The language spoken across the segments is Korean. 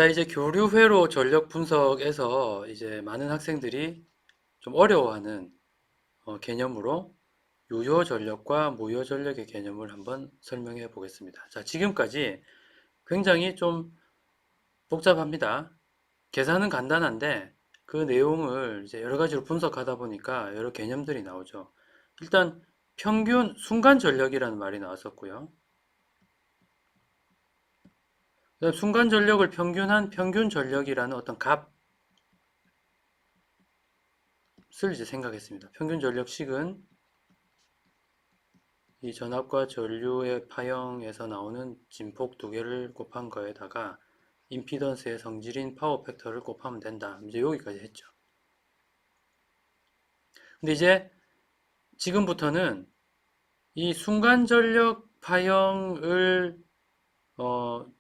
자, 이제 교류회로 전력 분석에서 이제 많은 학생들이 좀 어려워하는 개념으로 유효 전력과 무효 전력의 개념을 한번 설명해 보겠습니다. 자, 지금까지 굉장히 좀 복잡합니다. 계산은 간단한데 그 내용을 이제 여러 가지로 분석하다 보니까 여러 개념들이 나오죠. 일단 평균 순간 전력이라는 말이 나왔었고요. 그다음 순간 전력을 평균한 평균 전력이라는 어떤 값을 이제 생각했습니다. 평균 전력식은 이 전압과 전류의 파형에서 나오는 진폭 두 개를 곱한 거에다가 임피던스의 성질인 파워 팩터를 곱하면 된다. 이제 여기까지 했죠. 근데 이제 지금부터는 이 순간 전력 파형을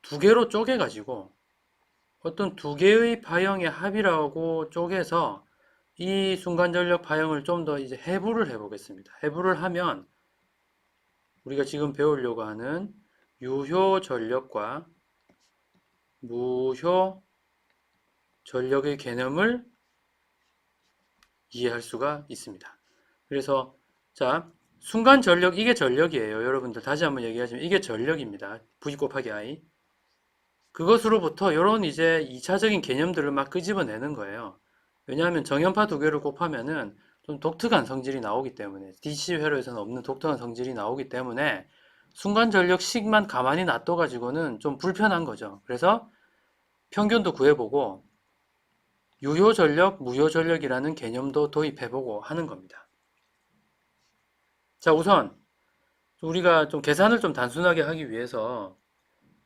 두 개로 쪼개 가지고 어떤 두 개의 파형의 합이라고 쪼개서 이 순간 전력 파형을 좀 더 이제 해부를 해 보겠습니다. 해부를 하면 우리가 지금 배우려고 하는 유효 전력과 무효 전력의 개념을 이해할 수가 있습니다. 그래서 자, 순간 전력, 이게 전력이에요. 여러분들 다시 한번 얘기하지만 이게 전력입니다. V 곱하기 I. 그것으로부터 이런 이제 2차적인 개념들을 막 끄집어내는 거예요. 왜냐하면 정연파 두 개를 곱하면은 좀 독특한 성질이 나오기 때문에 DC 회로에서는 없는 독특한 성질이 나오기 때문에 순간 전력식만 가만히 놔둬 가지고는 좀 불편한 거죠. 그래서 평균도 구해보고 유효 전력, 무효 전력이라는 개념도 도입해보고 하는 겁니다. 자, 우선 우리가 좀 계산을 좀 단순하게 하기 위해서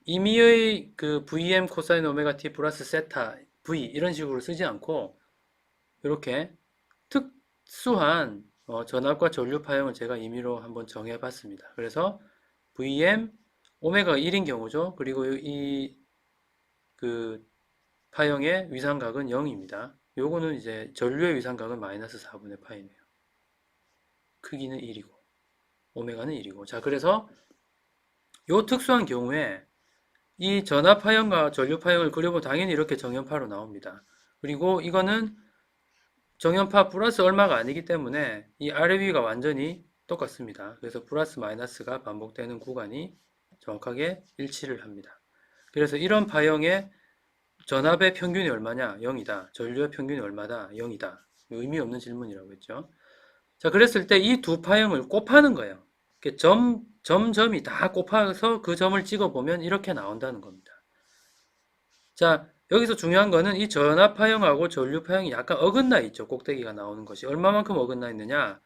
임의의 그 VM 코사인 오메가 t 플러스 세타 V 이런 식으로 쓰지 않고 이렇게 특수한 전압과 전류 파형을 제가 임의로 한번 정해봤습니다. 그래서 VM 오메가 1인 경우죠. 그리고 이 그 파형의 위상각은 0입니다. 요거는 이제 전류의 위상각은 마이너스 4분의 파이네요. 크기는 1이고 오메가는 1이고. 자, 그래서 요 특수한 경우에 이 전압 파형과 전류 파형을 그려보면 당연히 이렇게 정연파로 나옵니다. 그리고 이거는 정연파 플러스 얼마가 아니기 때문에 이 아래 위가 완전히 똑같습니다. 그래서 플러스 마이너스가 반복되는 구간이 정확하게 일치를 합니다. 그래서 이런 파형의 전압의 평균이 얼마냐? 0이다. 전류의 평균이 얼마다? 0이다. 의미 없는 질문이라고 했죠. 자, 그랬을 때 이 두 파형을 곱하는 거예요. 점이 다 곱해서 그 점을 찍어보면 이렇게 나온다는 겁니다. 자, 여기서 중요한 거는 이 전압 파형하고 전류 파형이 약간 어긋나 있죠. 꼭대기가 나오는 것이. 얼마만큼 어긋나 있느냐?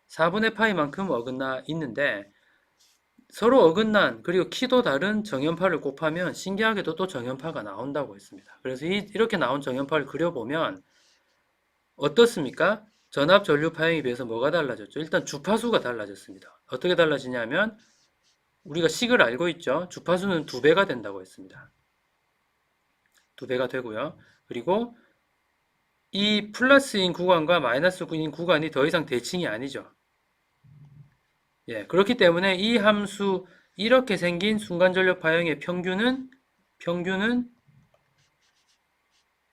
4분의 파이만큼 어긋나 있는데 서로 어긋난 그리고 키도 다른 정연파를 곱하면 신기하게도 또 정연파가 나온다고 했습니다. 그래서 이렇게 나온 정연파를 그려보면 어떻습니까? 전압 전류 파형에 비해서 뭐가 달라졌죠? 일단 주파수가 달라졌습니다. 어떻게 달라지냐면 우리가 식을 알고 있죠. 주파수는 2배가 된다고 했습니다. 2배가 되고요. 그리고 이 플러스인 구간과 마이너스인 구간이 더 이상 대칭이 아니죠. 예, 그렇기 때문에 이 함수 이렇게 생긴 순간전력 파형의 평균은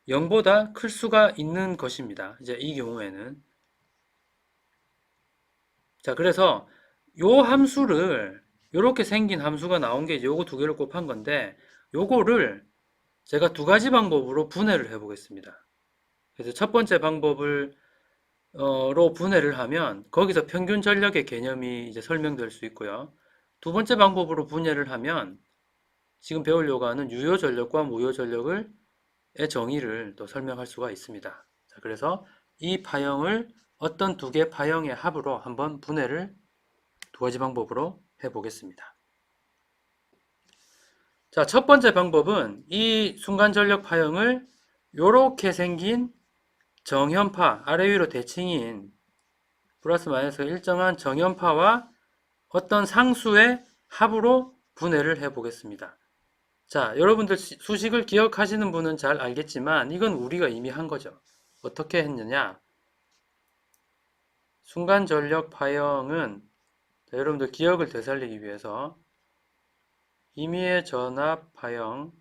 0보다 클 수가 있는 것입니다. 이제 이 경우에는 자, 그래서 요 함수를 요렇게 생긴 함수가 나온 게 요거 두 개를 곱한 건데 요거를 제가 두 가지 방법으로 분해를 해 보겠습니다. 그래서 첫 번째 방법을 로 분해를 하면 거기서 평균 전력의 개념이 이제 설명될 수 있고요. 두 번째 방법으로 분해를 하면 지금 배우려고 하는 유효 전력과 무효 전력의 정의를 또 설명할 수가 있습니다. 자, 그래서 이 파형을 어떤 두 개 파형의 합으로 한번 분해를 두 가지 방법으로 해 보겠습니다. 자, 첫 번째 방법은 이 순간 전력 파형을 이렇게 생긴 정현파 아래 위로 대칭인 플러스 마이너스 일정한 정연파와 어떤 상수의 합으로 분해를 해 보겠습니다. 자, 여러분들 수식을 기억하시는 분은 잘 알겠지만 이건 우리가 이미 한 거죠. 어떻게 했느냐? 순간 전력 파형은 여러분들 기억을 되살리기 위해서 임의의 전압 파형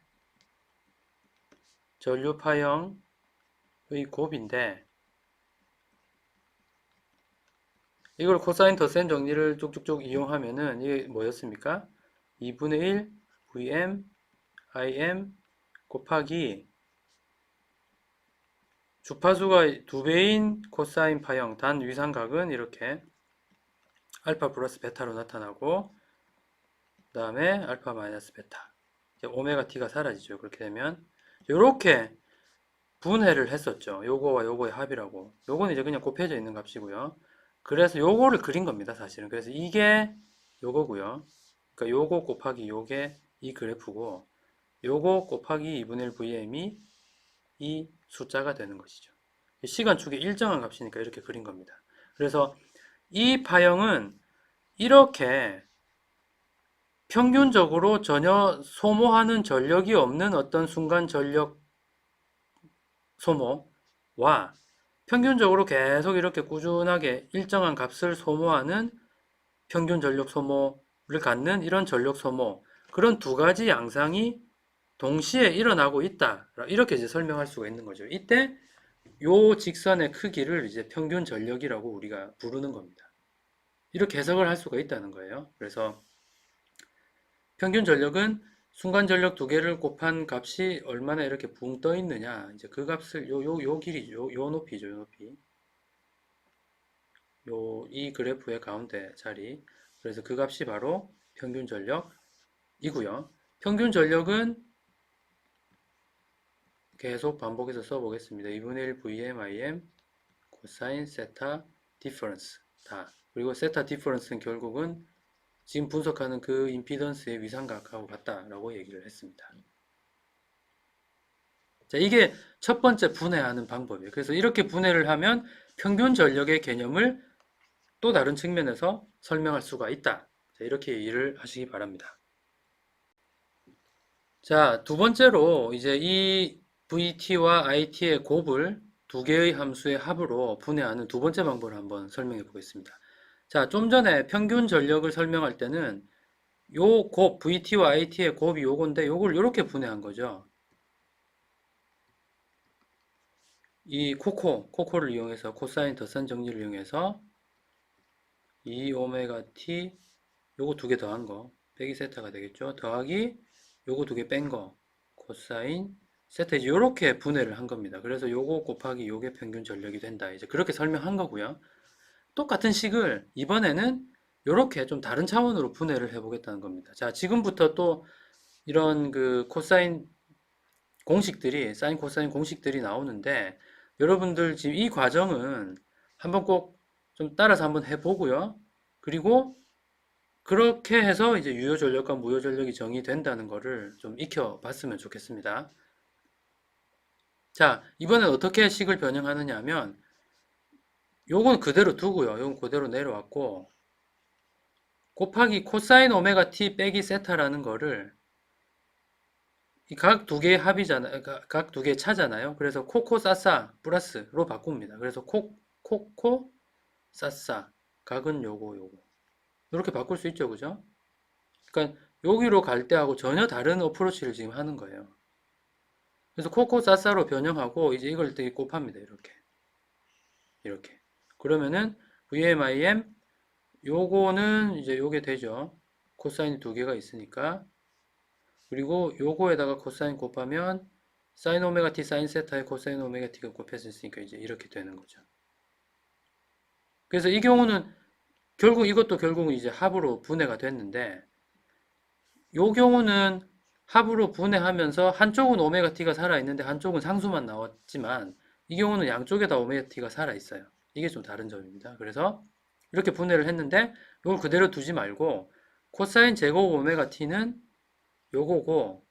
전류파형의 곱인데 이걸 코사인 덧셈 정리를 쭉쭉쭉 이용하면은 이게 뭐였습니까? 2분의 1 Vm Im 곱하기 주파수가 두 배인 코사인 파형 단 위상각은 이렇게 알파 플러스 베타로 나타나고 그 다음에 알파 마이너스 베타 이제 오메가 t가 사라지죠. 그렇게 되면 이렇게 분해를 했었죠. 요거와 요거의 합이라고. 요거는 이제 그냥 곱해져 있는 값이고요. 그래서 요거를 그린 겁니다, 사실은. 그래서 이게 요거고요. 그러니까 요거 곱하기 요게 이 그래프고 요거 곱하기 2분의 1 VM이 이 숫자가 되는 것이죠. 시간축의 일정한 값이니까 이렇게 그린 겁니다. 그래서 이 파형은 이렇게 평균적으로 전혀 소모하는 전력이 없는 어떤 순간 전력 소모와 평균적으로 계속 이렇게 꾸준하게 일정한 값을 소모하는 평균 전력 소모를 갖는 이런 전력 소모 그런 두 가지 양상이 동시에 일어나고 있다. 이렇게 이제 설명할 수가 있는 거죠. 이때 요 직선의 크기를 이제 평균 전력이라고 우리가 부르는 겁니다. 이렇게 해석을 할 수가 있다는 거예요. 그래서 평균 전력은 순간 전력 두 개를 곱한 값이 얼마나 이렇게 붕 떠 있느냐. 이제 그 값을 요 길이죠. 요 높이죠. 요 높이. 이 그래프의 가운데 자리. 그래서 그 값이 바로 평균 전력이고요. 평균 전력은 계속 반복해서 써보겠습니다. 2분의 1 VMIM 코사인 세타 디퍼런스 다. 그리고 세타 디퍼런스는 결국은 지금 분석하는 그 임피던스의 위상각하고 같다라고 얘기를 했습니다. 자, 이게 첫 번째 분해하는 방법이에요. 그래서 이렇게 분해를 하면 평균 전력의 개념을 또 다른 측면에서 설명할 수가 있다. 자, 이렇게 이해를 하시기 바랍니다. 자, 두 번째로 이제 이 VT와 IT의 곱을 두 개의 함수의 합으로 분해하는 두 번째 방법을 한번 설명해 보겠습니다. 자, 좀 전에 평균 전력을 설명할 때는 요 곱, VT와 IT의 곱이 요건데 요걸 이렇게 분해한 거죠. 이 코코를 이용해서 코사인 덧선 정리를 이용해서 2 오메가 t 요거 두 개 더한 거 빼기 세타가 되겠죠. 더하기 요거 두 개 뺀 거 코사인 세타 이제 요렇게 분해를 한 겁니다. 그래서 요거 곱하기 요게 평균 전력이 된다. 이제 그렇게 설명한 거고요. 똑같은 식을 이번에는 요렇게 좀 다른 차원으로 분해를 해 보겠다는 겁니다. 자, 지금부터 또 이런 그 코사인 공식들이 사인 코사인 공식들이 나오는데 여러분들 지금 이 과정은 한번 꼭 좀 따라서 한번 해보고요. 그리고 그렇게 해서 이제 유효 전력과 무효 전력이 정의된다는 거를 좀 익혀 봤으면 좋겠습니다. 자, 이번엔 어떻게 식을 변형하느냐 하면 요건 그대로 두고요. 요건 그대로 내려왔고 곱하기 코사인 오메가 t 빼기 세타라는 거를 각 두 개의 합이잖아요. 각 두 개의 차잖아요. 그래서 코코 싸싸 플러스로 바꿉니다. 그래서 코코 싸싸 각은 요거 이렇게 바꿀 수 있죠. 그죠? 그러니까 여기로 갈 때하고 전혀 다른 어프로치를 지금 하는 거예요. 그래서 코코 싸싸로 변형하고 이제 이걸 되게 곱합니다. 이렇게 그러면은 VMIM 요거는 이제 요게 되죠. 코사인이 두 개가 있으니까 그리고 요거에다가 코사인 곱하면 사인 오메가 t 사인 세타에 코사인 오메가 t가 곱해서 있으니까 이제 이렇게 되는 거죠. 그래서 이 경우는 이것도 결국은 이제 합으로 분해가 됐는데 요 경우는 합으로 분해하면서 한쪽은 오메가 t가 살아있는데 한쪽은 상수만 나왔지만 이 경우는 양쪽에 다 오메가 t가 살아있어요. 이게 좀 다른 점입니다. 그래서 이렇게 분해를 했는데 이걸 그대로 두지 말고 코사인 제곱 오메가 t는 요거고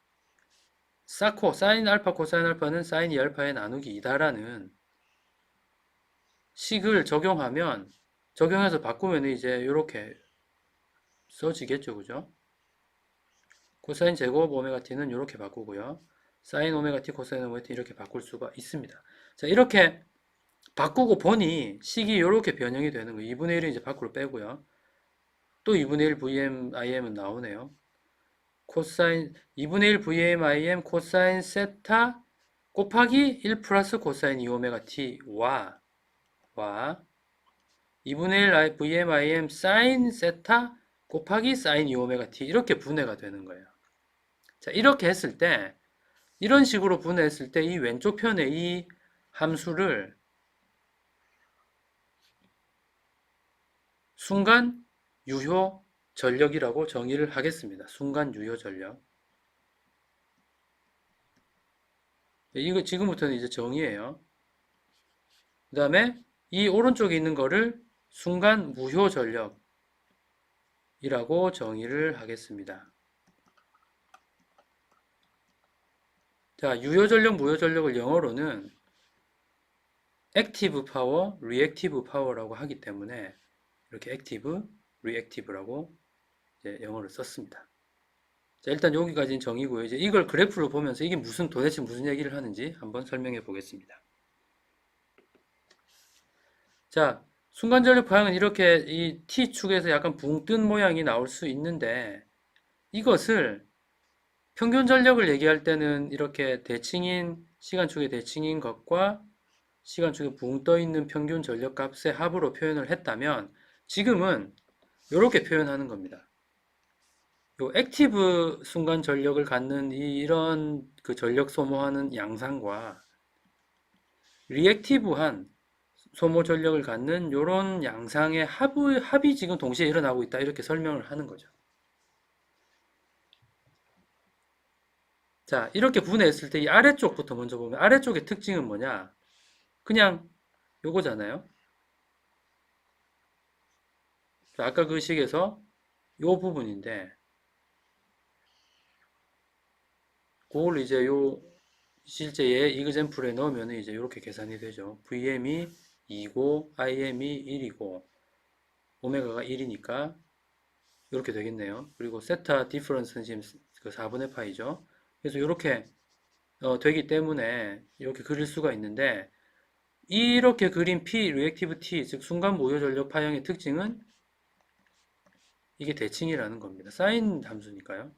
사인 알파 코사인 알파는 사인 2알파에 나누기 2다라는 식을 적용해서 바꾸면 이제 이렇게 써지겠죠. 그죠? 코사인 제곱 오메가 t는 이렇게 바꾸고요. 사인 오메가 t 코사인 오메가 t 이렇게 바꿀 수가 있습니다. 자, 이렇게 바꾸고 보니 식이 이렇게 변형이 되는 거예요. 2분의 1은 이제 밖으로 빼고요. 또 2분의 1 VM IM은 나오네요. 코사인 2분의 1 VM IM 코사인 세타 곱하기 1 플러스 코사인 2오메가 t와 2분의 1 I, Vm, Im 사인 세타 곱하기 사인 2오메가 t 이렇게 분해가 되는 거예요. 자, 이렇게 했을 때 이런 식으로 분해했을 때 이 왼쪽 편에 이 함수를 순간 유효 전력이라고 정의를 하겠습니다. 순간 유효 전력. 이거 지금부터는 이제 정의예요. 그 다음에 이 오른쪽에 있는 거를 순간 무효 전력이라고 정의를 하겠습니다. 자, 유효 전력, 무효 전력을 영어로는 액티브 파워, 리액티브 파워라고 하기 때문에 이렇게 액티브, 리액티브라고 이제 영어를 썼습니다. 자, 일단 여기까지는 정의고요. 이제 이걸 그래프로 보면서 이게 도대체 무슨 얘기를 하는지 한번 설명해 보겠습니다. 자, 순간전력 파형은 이렇게 이 T축에서 약간 붕 뜬 모양이 나올 수 있는데 이것을 평균 전력을 얘기할 때는 이렇게 시간축의 대칭인 것과 시간축에 붕 떠 있는 평균 전력 값의 합으로 표현을 했다면 지금은 이렇게 표현하는 겁니다. 요 액티브 순간 전력을 갖는 이런 그 전력 소모하는 양상과 리액티브한 소모 전력을 갖는 이런 양상의 합이 지금 동시에 일어나고 있다 이렇게 설명을 하는 거죠. 자, 이렇게 분해했을 때 이 아래쪽부터 먼저 보면 아래쪽의 특징은 뭐냐? 그냥 요거잖아요. 자, 아까 그 식에서 요 부분인데 그걸 이제 실제 얘 이그젠플에 넣으면 이제 이렇게 계산이 되죠. VM이 2고 IM이 1이고 오메가가 1이니까 이렇게 되겠네요. 그리고 세타 디퍼런스는 지금 그 4분의 파이죠. 그래서 이렇게 되기 때문에 이렇게 그릴 수가 있는데 이렇게 그린 P, 리액티브 T, 즉 순간 무효 전력 파형의 특징은 이게 대칭이라는 겁니다. 사인 함수니까요.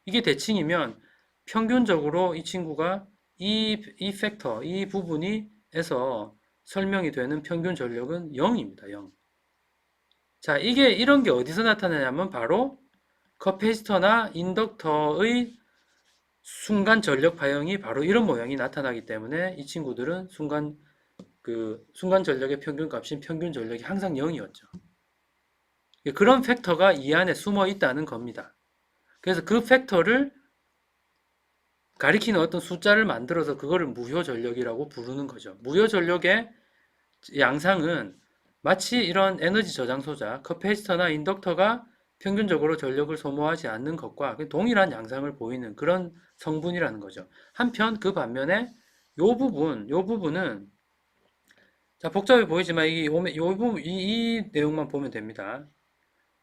이게 대칭이면 평균적으로 이 친구가 이 팩터, 이 부분에서 설명이 되는 평균 전력은 0입니다. 0. 자, 이런 게 어디서 나타나냐면 바로 커패시터나 인덕터의 순간 전력 파형이 바로 이런 모양이 나타나기 때문에 이 친구들은 순간 전력의 평균값인 평균 전력이 항상 0이었죠. 그런 팩터가 이 안에 숨어 있다는 겁니다. 그래서 그 팩터를 가리키는 어떤 숫자를 만들어서 그거를 무효 전력이라고 부르는 거죠. 무효 전력의 양상은 마치 이런 에너지 저장소자, 커패시터나 인덕터가 평균적으로 전력을 소모하지 않는 것과 동일한 양상을 보이는 그런 성분이라는 거죠. 한편 그 반면에 요 부분은 자, 복잡해 보이지만 이 내용만 보면 됩니다.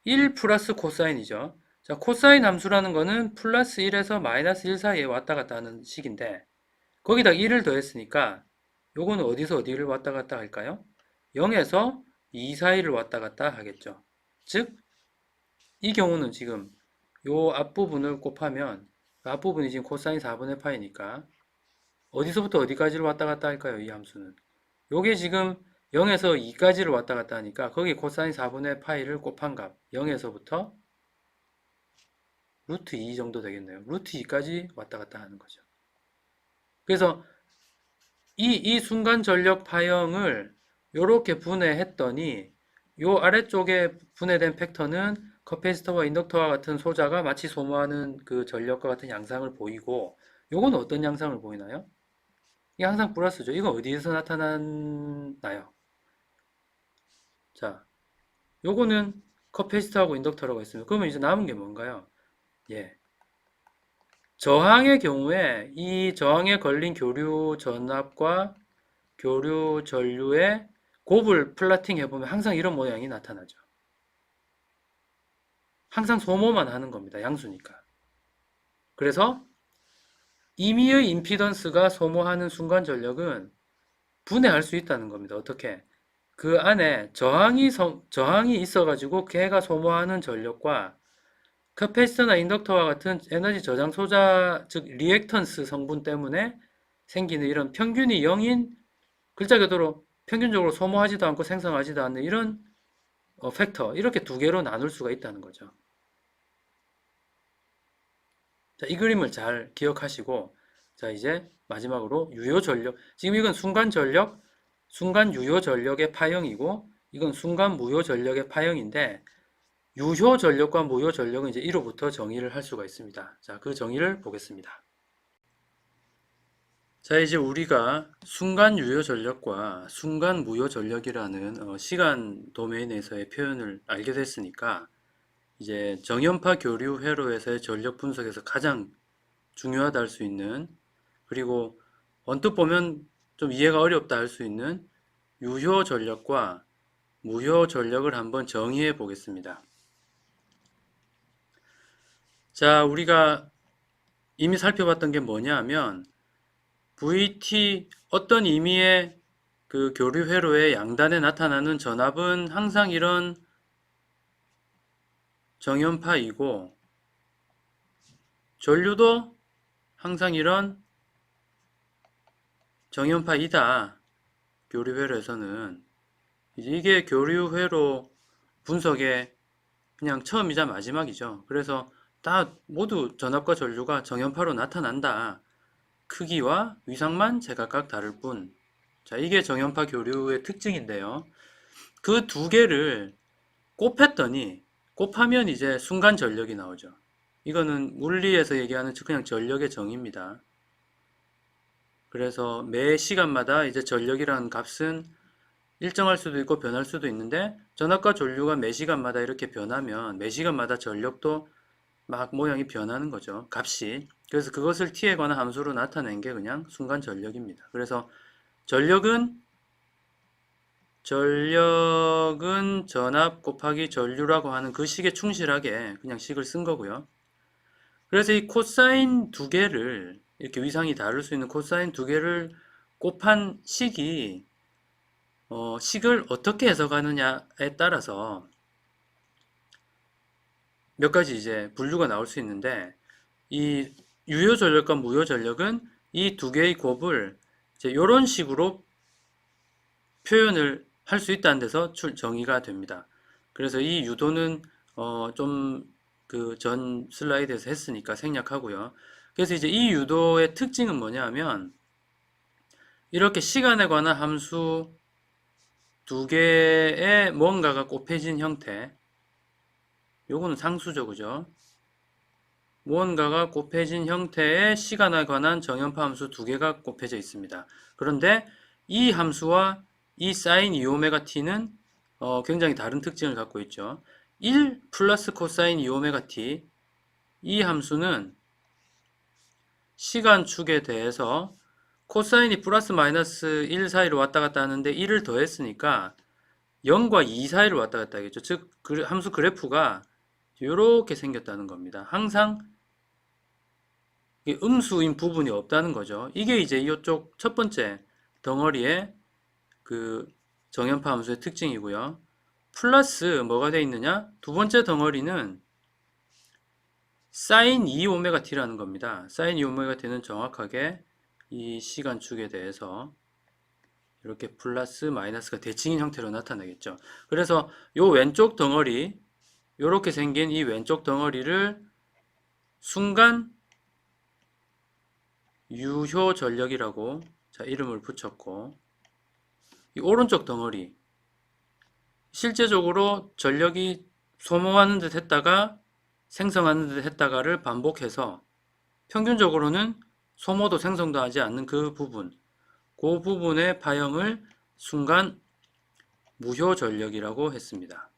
1 플러스 코사인이죠. 자, 코사인 함수라는 거는 플러스 1에서 마이너스 1 사이에 왔다 갔다 하는 식인데 거기다 1을 더했으니까 요거는 어디서 어디를 왔다 갔다 할까요? 0에서 2 사이를 왔다 갔다 하겠죠. 즉, 이 경우는 지금 요 앞부분을 곱하면 그 앞부분이 지금 코사인 4분의 파이니까 어디서부터 어디까지를 왔다 갔다 할까요? 이 함수는. 요게 지금 0에서 2까지를 왔다 갔다 하니까 거기 코사인 4분의 파이를 곱한 값 0에서부터 루트 2 정도 되겠네요. 루트 2까지 왔다 갔다 하는 거죠. 그래서 이 순간 전력 파형을 이렇게 분해했더니 요 아래쪽에 분해된 팩터는 커패시터와 인덕터와 같은 소자가 마치 소모하는 그 전력과 같은 양상을 보이고 요건 어떤 양상을 보이나요? 이게 항상 플러스죠. 이건 어디에서 나타나나요? 자, 요거는 커패시터하고 인덕터라고 했습니다. 그러면 이제 남은 게 뭔가요? 예. 저항의 경우에 이 저항에 걸린 교류 전압과 교류 전류의 곱을 플라팅 해보면 항상 이런 모양이 나타나죠. 항상 소모만 하는 겁니다. 양수니까. 그래서 임의의 임피던스가 소모하는 순간 전력은 분해할 수 있다는 겁니다. 어떻게? 그 안에 저항이 있어가지고 걔가 소모하는 전력과 카패시터나 인덕터와 같은 에너지 저장 소자, 즉 리액턴스 성분 때문에 생기는 이런 평균이 0인 글자 그대로 평균적으로 소모하지도 않고 생성하지도 않는 이런 팩터, 이렇게 두 개로 나눌 수가 있다는 거죠. 자, 이 그림을 잘 기억하시고, 자, 이제 마지막으로 유효 전력. 지금 이건 순간 전력, 순간 유효 전력의 파형이고, 이건 순간 무효 전력의 파형인데, 유효 전력과 무효 전력은 이제 1호부터 정의를 할 수가 있습니다. 자, 그 정의를 보겠습니다. 자, 이제 우리가 순간 유효 전력과 순간 무효 전력이라는 시간 도메인에서의 표현을 알게 됐으니까, 이제 정연파 교류 회로에서의 전력 분석에서 가장 중요하다 할 수 있는, 그리고 언뜻 보면 좀 이해가 어렵다 할 수 있는 유효 전력과 무효 전력을 한번 정의해 보겠습니다. 자, 우리가 이미 살펴봤던 게 뭐냐 하면 VT 어떤 의미의 그 교류 회로의 양단에 나타나는 전압은 항상 이런 정연파이고, 전류도 항상 이런 정연파이다. 교류 회로에서는 이게 교류 회로 분석의 그냥 처음이자 마지막이죠. 그래서 다 모두 전압과 전류가 정연파로 나타난다. 크기와 위상만 제각각 다를 뿐. 자, 이게 정연파 교류의 특징인데요. 그 두 개를 곱했더니, 곱하면 이제 순간 전력이 나오죠. 이거는 물리에서 얘기하는 그냥 전력의 정의입니다. 그래서 매 시간마다 이제 전력이라는 값은 일정할 수도 있고 변할 수도 있는데, 전압과 전류가 매 시간마다 이렇게 변하면 매 시간마다 전력도 막 모양이 변하는 거죠. 값이. 그래서 그것을 t에 관한 함수로 나타낸 게 그냥 순간 전력입니다. 그래서 전력은 전압 곱하기 전류라고 하는 그 식에 충실하게 그냥 식을 쓴 거고요. 그래서 이 코사인 두 개를, 이렇게 위상이 다를 수 있는 코사인 두 개를 곱한 식이 식을 어떻게 해석하느냐에 따라서 몇 가지 이제 분류가 나올 수 있는데, 이 유효 전력과 무효 전력은 이 두 개의 곱을 이제 이런 식으로 표현을 할 수 있다는 데서 정의가 됩니다. 그래서 이 유도는 좀 그 전 슬라이드에서 했으니까 생략하고요. 그래서 이제 이 유도의 특징은 뭐냐 하면, 이렇게 시간에 관한 함수 두 개의 뭔가가 곱해진 형태, 요거는 상수죠, 그죠? 무언가가 곱해진 형태의 시간에 관한 정연파 함수 두 개가 곱해져 있습니다. 그런데 이 함수와 이 사인 2오메가 t는 굉장히 다른 특징을 갖고 있죠. 1 플러스 코사인 2오메가 t, 이 함수는 시간축에 대해서 코사인이 플러스 마이너스 1 사이로 왔다 갔다 하는데 1을 더했으니까 0과 2 사이를 왔다 갔다 하겠죠. 즉 함수 그래프가 이렇게 생겼다는 겁니다. 항상 음수인 부분이 없다는 거죠. 이게 이제 이쪽 첫 번째 덩어리의 그 정연파 함수의 특징이고요. 플러스 뭐가 되어 있느냐? 두 번째 덩어리는 사인 2오메가 t라는 겁니다. 사인 2오메가 t는 정확하게 이 시간축에 대해서 이렇게 플러스 마이너스가 대칭인 형태로 나타나겠죠. 그래서 요 왼쪽 덩어리, 이렇게 생긴 이 왼쪽 덩어리를 순간 유효 전력이라고 이름을 붙였고, 이 오른쪽 덩어리, 실제적으로 전력이 소모하는 듯 했다가 생성하는 듯 했다가를 반복해서 평균적으로는 소모도 생성도 하지 않는 그 부분의 파형을 순간 무효 전력이라고 했습니다.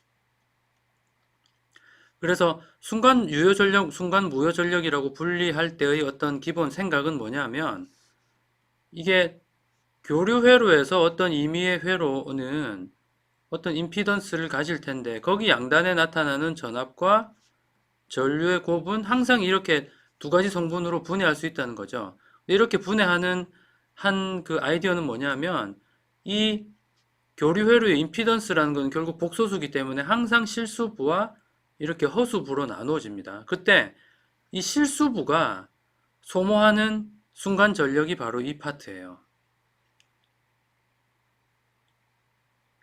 그래서 순간 유효 전력, 순간 무효 전력이라고 분리할 때의 어떤 기본 생각은 뭐냐면, 이게 교류 회로에서 어떤 임의의 회로는 어떤 임피던스를 가질 텐데, 거기 양단에 나타나는 전압과 전류의 곱은 항상 이렇게 두 가지 성분으로 분해할 수 있다는 거죠. 이렇게 분해하는 한 그 아이디어는 뭐냐면, 이 교류 회로의 임피던스라는 건 결국 복소수기 때문에 항상 실수부와 이렇게 허수부로 나누어집니다. 그때 이 실수부가 소모하는 순간 전력이 바로 이 파트예요.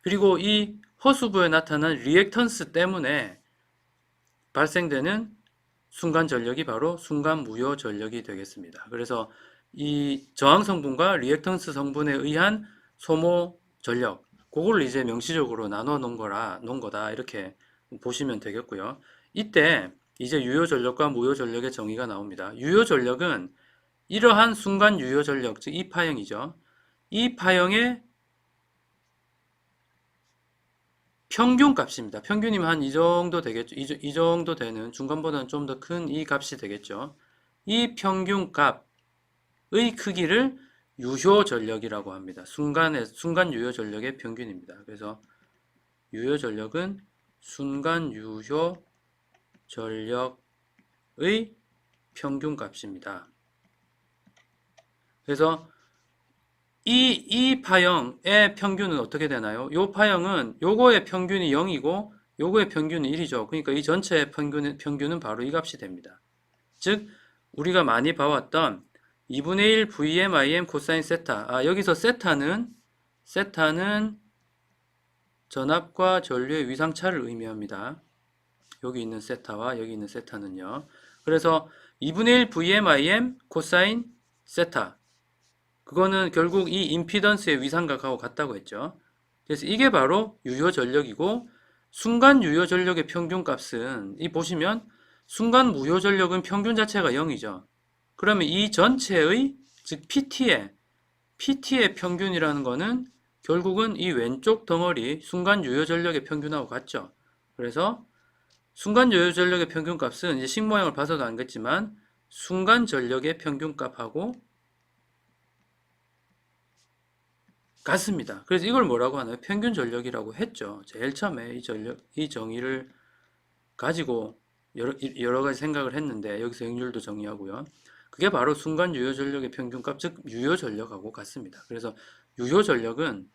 그리고 이 허수부에 나타난 리액턴스 때문에 발생되는 순간 전력이 바로 순간 무효 전력이 되겠습니다. 그래서 이 저항 성분과 리액턴스 성분에 의한 소모 전력, 그걸 이제 명시적으로 나눠 놓은 거다. 이렇게 보시면 되겠고요. 이때 이제 유효 전력과 무효 전력의 정의가 나옵니다. 유효 전력은 이러한 순간 유효 전력, 즉 이 파형이죠. 이 파형의 평균 값입니다. 평균이면 한 이 정도 되겠죠. 이 정도 되는 중간보다는 좀 더 큰 이 값이 되겠죠. 이 평균 값의 크기를 유효 전력이라고 합니다. 순간 유효 전력의 평균입니다. 그래서 유효 전력은 순간 유효 전력의 평균 값입니다. 그래서 이 파형의 평균은 어떻게 되나요? 요 파형은 요거의 평균이 0이고 요거의 평균이 1이죠. 그러니까 이 전체의 평균은 바로 이 값이 됩니다. 즉 우리가 많이 봐왔던 2분의 1 Vm Im 코사인 세타. 여기서 세타는 전압과 전류의 위상차를 의미합니다. 여기 있는 세타와 여기 있는 세타는요. 그래서 2분의 1 Vm Im 코사인 세타. 그거는 결국 이 임피던스의 위상각하고 같다고 했죠. 그래서 이게 바로 유효 전력이고 순간 유효 전력의 평균값은 이 보시면 순간 무효 전력은 평균 자체가 0이죠. 그러면 이 전체의 즉 PT의 평균이라는 거는 결국은 이 왼쪽 덩어리 순간 유효 전력의 평균하고 같죠. 그래서 순간 유효 전력의 평균값은 이제 식 모양을 봐서도 알겠지만 순간 전력의 평균값하고 같습니다. 그래서 이걸 뭐라고 하나요? 평균 전력이라고 했죠. 제일 처음에 이 정의를 가지고 여러 가지 생각을 했는데 여기서 역률도 정의하고요. 그게 바로 순간 유효 전력의 평균값, 즉 유효 전력하고 같습니다. 그래서 유효 전력은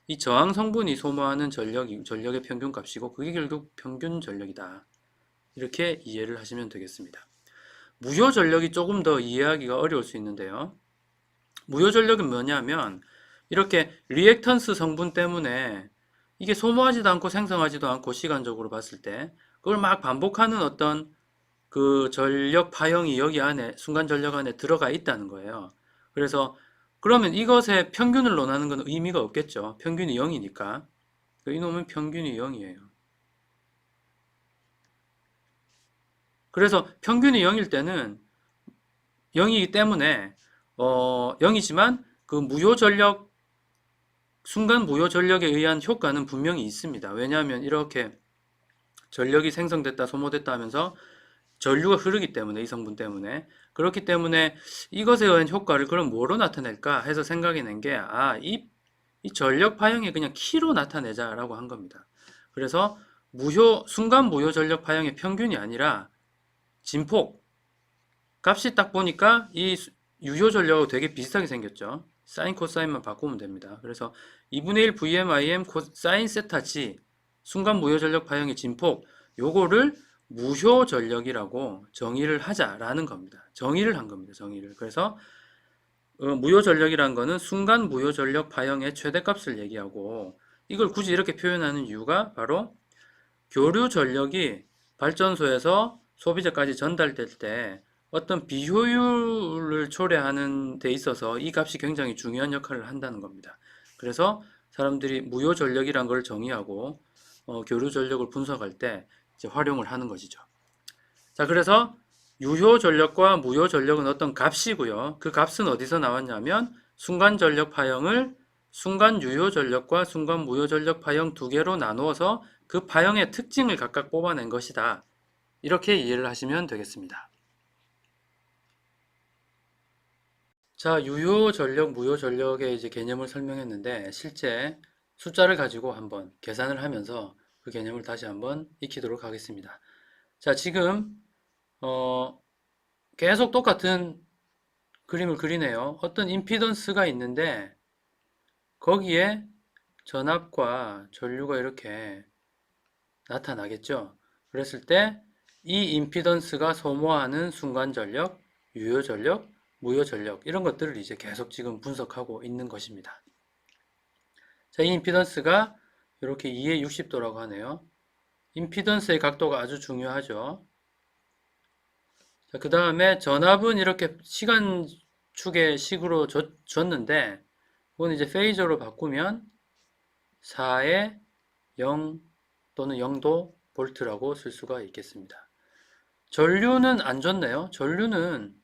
이 저항 성분이 소모하는 전력의 평균값이고 그게 결국 평균 전력이다. 이렇게 이해를 하시면 되겠습니다. 무효 전력이 조금 더 이해하기가 어려울 수 있는데요. 무효 전력은 뭐냐면 이렇게 리액턴스 성분 때문에 이게 소모하지도 않고 생성하지도 않고 시간적으로 봤을 때 그걸 막 반복하는 어떤 그 전력 파형이 여기 안에 순간 전력 안에 들어가 있다는 거예요. 그래서 그러면 이것의 평균을 논하는 건 의미가 없겠죠. 평균이 0이니까. 이놈은 평균이 0이에요. 그래서 평균이 0일 때는 0이기 때문에 0이지만 그 무효 전력 순간 무효 전력에 의한 효과는 분명히 있습니다. 왜냐하면 이렇게 전력이 생성됐다 소모됐다 하면서 전류가 흐르기 때문에 이 성분 때문에 그렇기 때문에 이것에 의한 효과를 그럼 뭐로 나타낼까 해서 생각해낸 게 이 전력 파형에 그냥 키로 나타내자라고 한 겁니다. 그래서 순간 무효 전력 파형의 평균이 아니라 진폭 값이 딱 보니까 이 유효 전력하고 되게 비슷하게 생겼죠. 사인 코사인만 바꾸면 됩니다. 그래서 2분의 1 VMIM 사인 세타 G 순간 무효 전력 파형의 진폭 요거를 무효 전력이라고 정의를 하자라는 겁니다. 정의를 한 겁니다. 정의를. 그래서 무효 전력이라는 거는 순간 무효 전력 파형의 최대값을 얘기하고 이걸 굳이 이렇게 표현하는 이유가 바로 교류 전력이 발전소에서 소비자까지 전달될 때 어떤 비효율을 초래하는 데 있어서 이 값이 굉장히 중요한 역할을 한다는 겁니다. 그래서 사람들이 무효 전력이란 걸 정의하고 교류 전력을 분석할 때 이제 활용을 하는 것이죠. 자, 그래서 유효 전력과 무효 전력은 어떤 값이고요. 그 값은 어디서 나왔냐면 순간 전력 파형을 순간 유효 전력과 순간 무효 전력 파형 두 개로 나누어서 그 파형의 특징을 각각 뽑아낸 것이다. 이렇게 이해를 하시면 되겠습니다. 자, 유효 전력, 무효 전력의 이제 개념을 설명했는데 실제 숫자를 가지고 한번 계산을 하면서 그 개념을 다시 한번 익히도록 하겠습니다. 자, 지금 계속 똑같은 그림을 그리네요. 어떤 임피던스가 있는데 거기에 전압과 전류가 이렇게 나타나겠죠. 그랬을 때 이 임피던스가 소모하는 순간 전력, 유효 전력, 무효 전력 이런 것들을 이제 계속 지금 분석하고 있는 것입니다. 자, 이 임피던스가 이렇게 2의 60도라고 하네요. 임피던스의 각도가 아주 중요하죠. 자, 그 다음에 전압은 이렇게 시간축의 식으로 줬는데 그건 이제 페이저로 바꾸면 4의 0 또는 0도 볼트라고 쓸 수가 있겠습니다. 전류는 안 줬네요. 전류는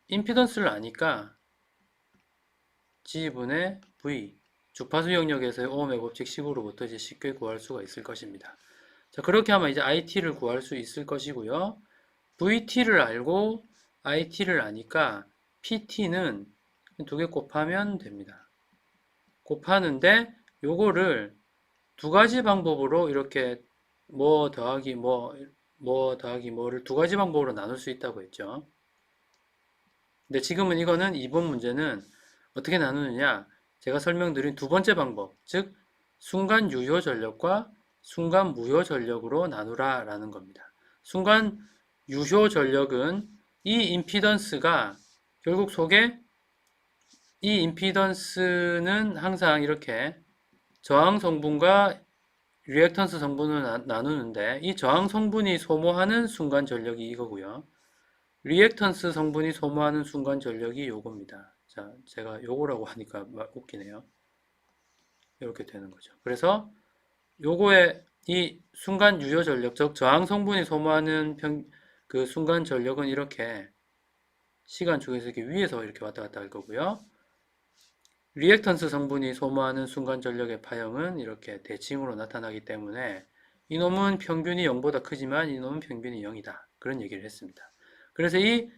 임피던스를 아니까 G분의 V 주파수 영역에서의 오음의 법칙식으로부터 이제 쉽게 구할 수가 있을 것입니다. 자, 그렇게 하면 이제 IT를 구할 수 있을 것이고요. VT를 알고 IT를 아니까 PT는 두 개 곱하면 됩니다. 곱하는데 요거를 두 가지 방법으로 이렇게 뭐 더하기 뭐 더하기 뭐를 두 가지 방법으로 나눌 수 있다고 했죠. 근데 지금은 이거는 이번 문제는 어떻게 나누느냐? 제가 설명드린 두 번째 방법, 즉 순간 유효 전력과 순간 무효 전력으로 나누라 라는 겁니다. 순간 유효 전력은 이 임피던스가 결국 속에 이 임피던스는 항상 이렇게 저항 성분과 리액턴스 성분을 나누는데 이 저항 성분이 소모하는 순간 전력이 이거고요. 리액턴스 성분이 소모하는 순간 전력이 요겁니다. 자, 제가 요거라고 하니까 웃기네요. 이렇게 되는 거죠. 그래서 요거의 이 순간 유효 전력, 즉 저항 성분이 소모하는 그 순간 전력은 이렇게 시간축에서 이렇게 위에서 이렇게 왔다 갔다 할 거고요. 리액턴스 성분이 소모하는 순간 전력의 파형은 이렇게 대칭으로 나타나기 때문에 이놈은 평균이 0보다 크지만 이놈은 평균이 0이다. 그런 얘기를 했습니다. 그래서 이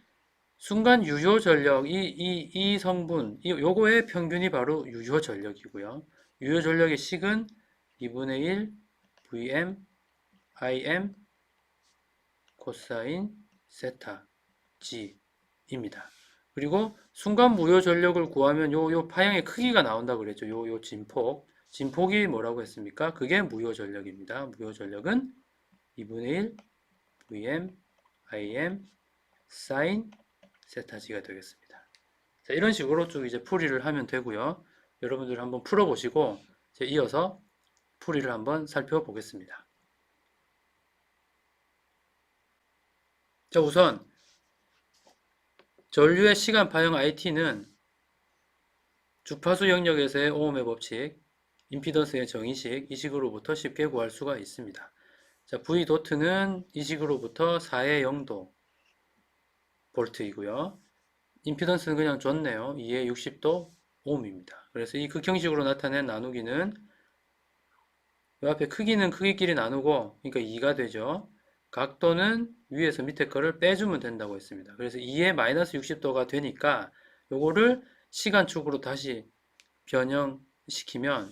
순간 유효 전력, 이 성분, 요거의 평균이 바로 유효 전력이고요. 유효 전력의 식은 2분의 1 Vm Im 코사인 세타 G입니다. 그리고 순간 무효 전력을 구하면 요 파형의 크기가 나온다고 그랬죠. 요 진폭. 진폭이 뭐라고 했습니까? 그게 무효 전력입니다. 무효 전력은 2분의 1 Vm Im 사인 세타 G가 되겠습니다. 자, 이런 식으로 쭉 이제 풀이를 하면 되고요. 여러분들 한번 풀어보시고 이어서 풀이를 한번 살펴보겠습니다. 자, 우선 전류의 시간 파형 IT는 주파수 영역에서의 오음의 법칙, 임피던스의 정의식, 이 식으로부터 쉽게 구할 수가 있습니다. 자, V 도트는 이 식으로부터 4의 0도 볼트이고요. 임피던스는 그냥 줬네요. 2의 60도 오음입니다. 그래서 이 극형식으로 나타낸 나누기는 이 앞에 크기는 크기끼리 나누고 그러니까 2가 되죠. 각도는 위에서 밑에 거를 빼주면 된다고 했습니다. 그래서 2의 마이너스 60도가 되니까 요거를 시간축으로 다시 변형시키면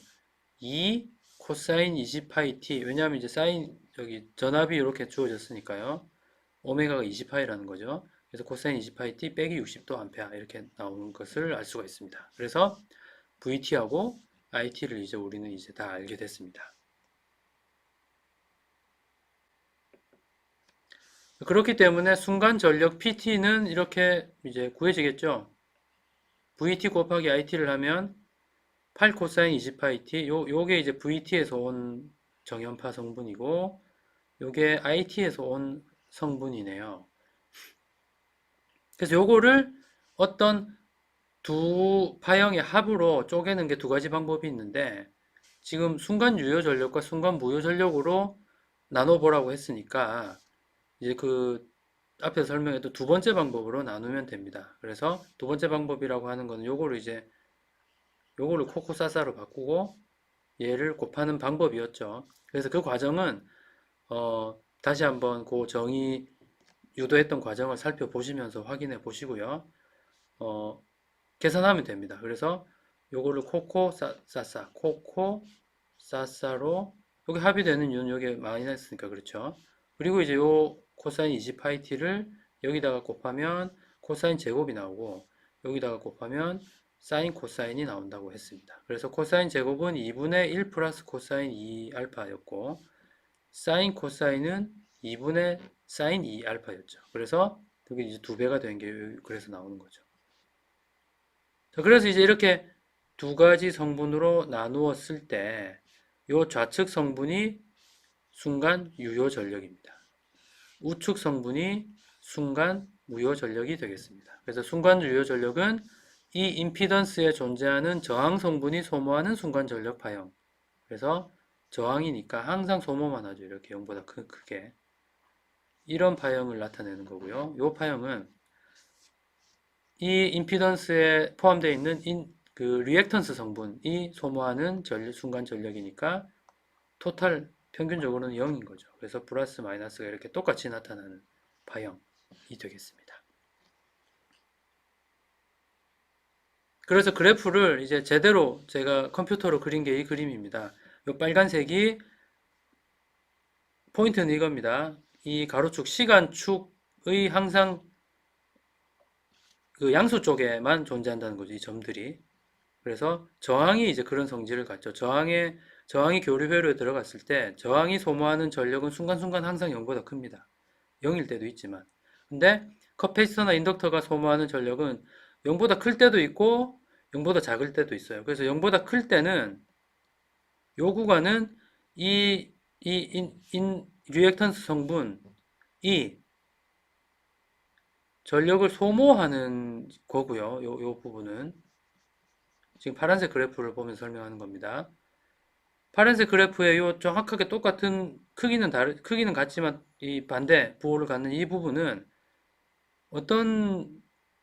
2 코사인 20파이 왜냐하면 이제 사인 여기 전압이 이렇게 주어졌으니까요. 오메가가 20파이라는 거죠. 그래서 코사인 20파이 빼기 60도 암페아 이렇게 나오는 것을 알 수가 있습니다. 그래서 VT하고 IT를 이제 우리는 이제 다 알게 됐습니다. 그렇기 때문에 순간 전력 PT는 이렇게 이제 구해지겠죠. VT 곱하기 IT를 하면 8 코사인 20파이 요게 이제 VT에서 온 정연파 성분이고 요게 IT에서 온 성분이네요. 그래서 요거를 어떤 두 파형의 합으로 쪼개는 게 두 가지 방법이 있는데 지금 순간 유효 전력과 순간 무효 전력으로 나눠보라고 했으니까 이제 그 앞에서 설명했던 두 번째 방법으로 나누면 됩니다. 그래서 두 번째 방법이라고 하는 거는 요거를 코코사사로 바꾸고 얘를 곱하는 방법이었죠. 그래서 그 과정은 다시 한번 그 정의 유도했던 과정을 살펴보시면서 확인해 보시고요. 계산하면 됩니다. 그래서 요거를 코코사사 코코사사로 여기 합의되는 이유는 여기 마이너스니까 그렇죠. 그리고 이제 요 코사인 20파이t를 여기다가 곱하면 코사인 제곱이 나오고 여기다가 곱하면 사인 코사인이 나온다고 했습니다. 그래서 코사인 제곱은 2분의 1 플러스 코사인 2알파였고 사인 코사인은 2분의 사인 2알파였죠. 그래서 그게 이제 2배가 된 게 그래서 나오는 거죠. 자, 그래서 이제 이렇게 두 가지 성분으로 나누었을 때, 요 좌측 성분이 순간 유효 전력입니다. 우측 성분이 순간 무효 전력이 되겠습니다. 그래서 순간 유효 전력은 이 임피던스에 존재하는 저항 성분이 소모하는 순간 전력 파형. 그래서 저항이니까 항상 소모만 하죠. 이렇게 0보다 크게. 이런 파형을 나타내는 거고요. 이 파형은 이 임피던스에 포함되어 있는 그 리액턴스 성분이 소모하는 순간 전력이니까 토탈 평균적으로는 0인 거죠. 그래서 플러스 마이너스가 이렇게 똑같이 나타나는 파형이 되겠습니다. 그래서 그래프를 이제 제대로 제가 컴퓨터로 그린 게 이 그림입니다. 이 빨간색이 포인트는 이겁니다. 이 가로축 시간축의 항상 그 양수 쪽에만 존재한다는 거죠. 이 점들이. 그래서 저항이 이제 그런 성질을 갖죠. 저항이 교류 회로에 들어갔을 때 저항이 소모하는 전력은 순간순간 항상 0보다 큽니다. 0일 때도 있지만. 근데 커패시터나 인덕터가 소모하는 전력은 0보다 클 때도 있고 0보다 작을 때도 있어요. 그래서 0보다 클 때는 요 구간은 리액턴스 성분이 전력을 소모하는 거고요. 요 부분은 지금 파란색 그래프를 보면서 설명하는 겁니다. 파란색 그래프에 요 정확하게 똑같은 크기는 같지만 이 반대 부호를 갖는 이 부분은 어떤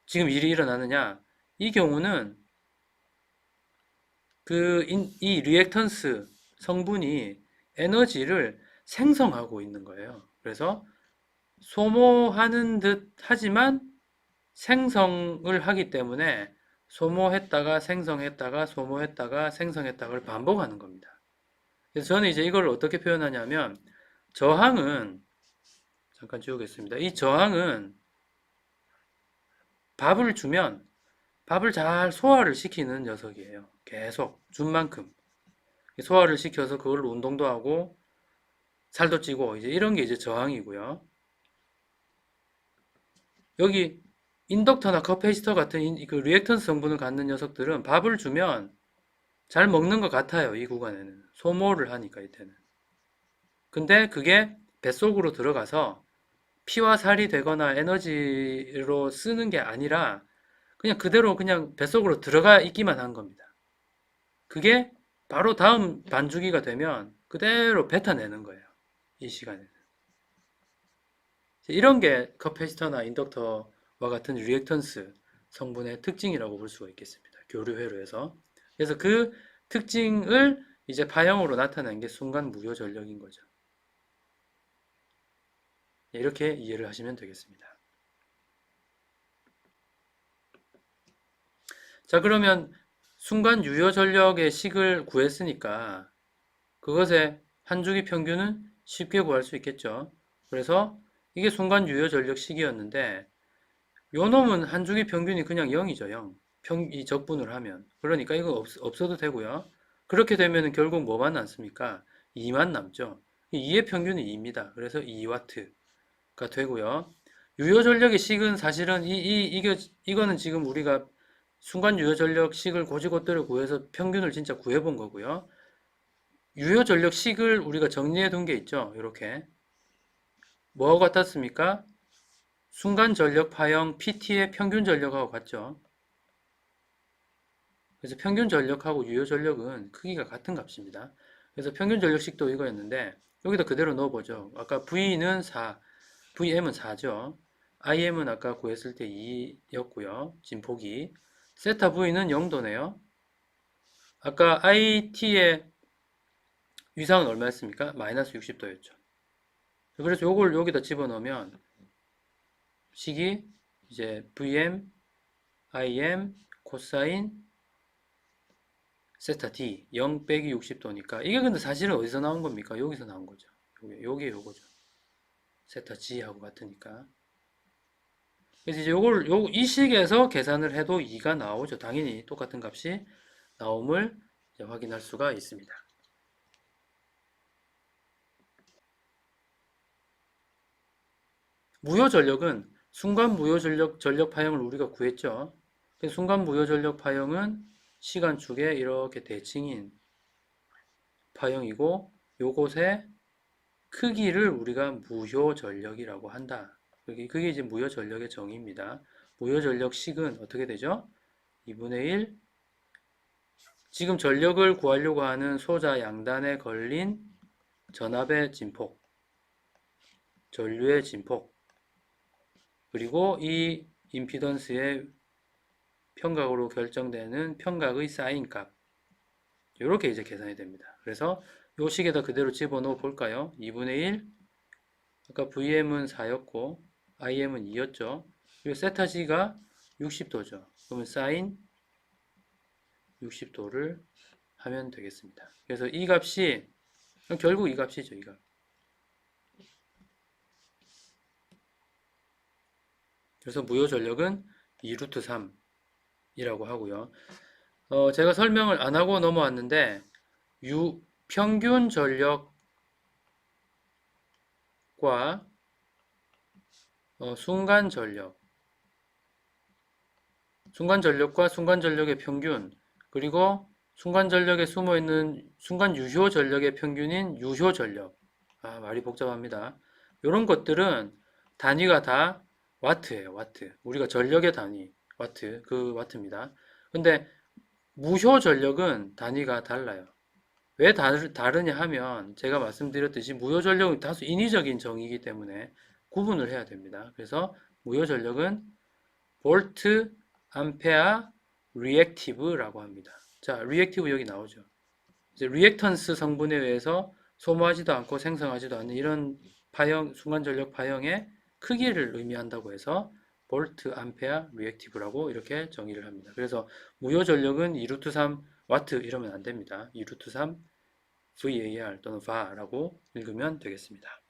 지금 일이 일어나느냐? 이 경우는 이 리액턴스 성분이 에너지를 생성하고 있는 거예요. 그래서 소모하는 듯 하지만 생성을 하기 때문에 소모했다가 생성했다가 소모했다가 생성했다가를 반복하는 겁니다. 그래서 저는 이제 이걸 어떻게 표현하냐면 저항은 잠깐 지우겠습니다. 이 저항은 밥을 주면 밥을 잘 소화를 시키는 녀석이에요. 계속 준 만큼 소화를 시켜서 그걸로 운동도 하고 살도 찌고 이제 이런 게 이제 저항이고요. 여기 인덕터나 커패시터 같은 그 리액턴스 성분을 갖는 녀석들은 밥을 주면 잘 먹는 것 같아요. 이 구간에는 소모를 하니까 이때는. 근데 그게 뱃속으로 들어가서 피와 살이 되거나 에너지로 쓰는 게 아니라 그냥 그대로 그냥 뱃속으로 들어가 있기만 한 겁니다. 그게 바로 다음 반주기가 되면 그대로 뱉어내는 거예요. 이 시간에는. 이런 게 커패시터나 인덕터와 같은 리액턴스 성분의 특징이라고 볼 수가 있겠습니다. 교류 회로에서. 그래서 그 특징을 이제 파형으로 나타낸 게 순간 무효 전력인 거죠. 이렇게 이해를 하시면 되겠습니다. 자, 그러면 순간 유효 전력의 식을 구했으니까 그것의 한 주기 평균은 쉽게 구할 수 있겠죠. 그래서 이게 순간 유효 전력 식이었는데 요 놈은 한 주기 평균이 그냥 0이죠, 0. 이 적분을 하면. 그러니까 이거 없어도 되고요. 그렇게 되면 결국 뭐만 남습니까? 2만 남죠. 2의 평균은 2입니다. 그래서 2W가 되고요. 유효 전력의 식은 사실은 이거는 지금 우리가 순간 유효 전력 식을 고지고대로 구해서 평균을 진짜 구해본 거고요. 유효 전력 식을 우리가 정리해 둔 게 있죠. 이렇게. 뭐하고 같았습니까? 순간 전력 파형 PT의 평균 전력하고 같죠. 그래서 평균 전력하고 유효 전력은 크기가 같은 값입니다. 그래서 평균 전력식도 이거였는데 여기다 그대로 넣어보죠. 아까 V는 4, VM은 4죠. IM은 아까 구했을 때 2였고요. 진폭이. 세타 V는 0도네요. 아까 IT의 위상은 얼마였습니까? 마이너스 60도였죠. 그래서 요걸 여기다 집어넣으면 식이 이제 VM, IM, 코사인, 세타 D 0 빼기 60도니까 이게 근데 사실은 어디서 나온 겁니까? 여기서 나온 거죠. 요게 요거죠. 세타 G하고 같으니까. 그래서 이제 이 식에서 계산을 해도 2가 나오죠. 당연히 똑같은 값이 나옴을 확인할 수가 있습니다. 무효 전력은 순간 무효 전력 파형을 우리가 구했죠. 순간 무효 전력 파형은 시간축의 이렇게 대칭인 파형이고 요것의 크기를 우리가 무효 전력이라고 한다. 그게 이제 무효 전력의 정의입니다. 무효 전력식은 어떻게 되죠? 2분의 1 지금 전력을 구하려고 하는 소자 양단에 걸린 전압의 진폭, 전류의 진폭, 그리고 이 임피던스의 평각으로 결정되는 평각의 사인값 이렇게 이제 계산이 됩니다. 그래서 요 식에다 그대로 집어넣어 볼까요? 2분의 1 아까 VM은 4였고 IM은 2였죠. 그리고 세타 G가 60도죠. 그러면 사인 60도를 하면 되겠습니다. 그래서 이 값이 결국 이 값이죠. 이 값. 그래서 무효 전력은 2루트 3이라고 하고요. 제가 설명을 안 하고 넘어왔는데 평균 전력과 순간 전력, 순간 전력과 순간 전력의 평균, 그리고 순간 전력에 숨어 있는 순간 유효 전력의 평균인 유효 전력. 말이 복잡합니다. 이런 것들은 단위가 다 와트예요, 와트. 우리가 전력의 단위, 와트, 그 와트입니다. 근데 무효 전력은 단위가 달라요. 왜 다르냐 하면 제가 말씀드렸듯이 무효 전력은 다소 인위적인 정의이기 때문에 구분을 해야 됩니다. 그래서 무효 전력은 볼트, 암페아, 리액티브라고 합니다. 자, 리액티브 여기 나오죠. 이제 리액턴스 성분에 의해서 소모하지도 않고 생성하지도 않는 이런 파형, 순간 전력 파형의 크기를 의미한다고 해서 볼트, 암페아, 리액티브라고 이렇게 정의를 합니다. 그래서 무효 전력은 2루트 3 와트 이러면 안 됩니다. 2루트 3 VAR 또는 VAR라고 읽으면 되겠습니다.